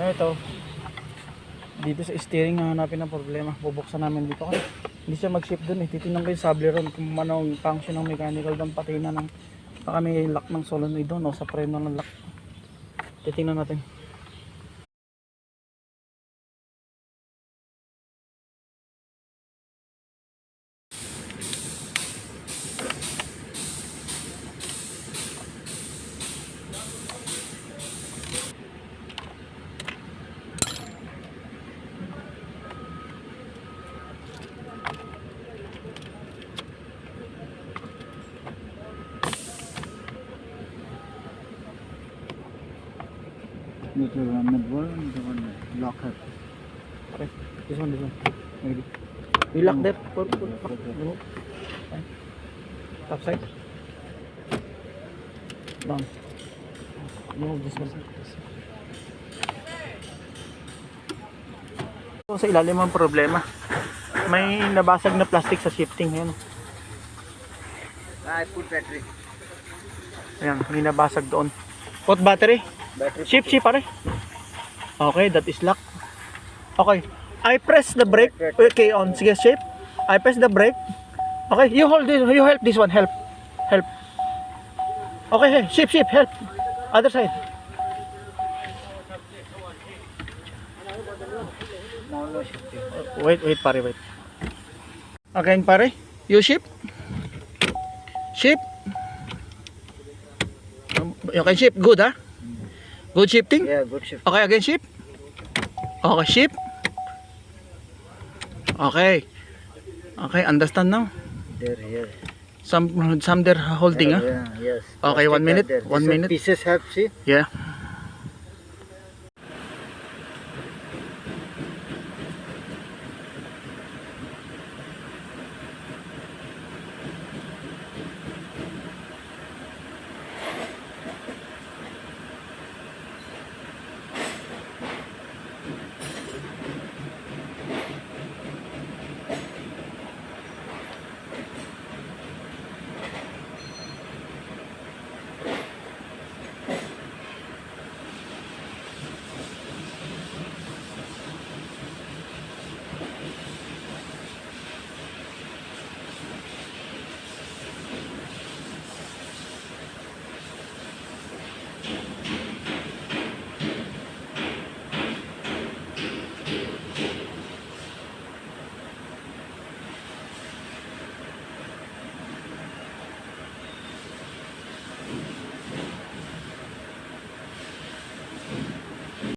Ito. Dito sa steering hanapin ang problema. Bubuksan namin dito kasi hindi siya mag-shift dun eh. Titingnan ko yung sable ron kung anong function ng mechanical doon, pati na ng baka may lock ng solenoid doon o sa preno ng lock. Titingnan natin. This is one mid-wall and the one locker. Okay. This one. Maybe. You lock that. Pull. Remove. Okay. Top side. Down. Remove this one. So, sa ilalim ang problema. May nabasag na plastic sa shifting. Ayan. I put battery. Ayan, may nabasag doon. Put battery. Shift pare. Okay, that is lock. Okay. I press the brake. Okay, on. Sige, shift. I press the brake. Okay, you hold this. You help this one. Help. Okay, hey, shift. Help. Other side. Wait, pare, wait. Again, pare. You shift. You can shift. Good, ha? Good shifting? Yeah, good shift. Okay, again shift. Okay, shift. Okay, understand now? There, here. Some they're holding, Yeah, yes. Okay, 1 minute. There. 1 This minute. pieces have, see? Yeah.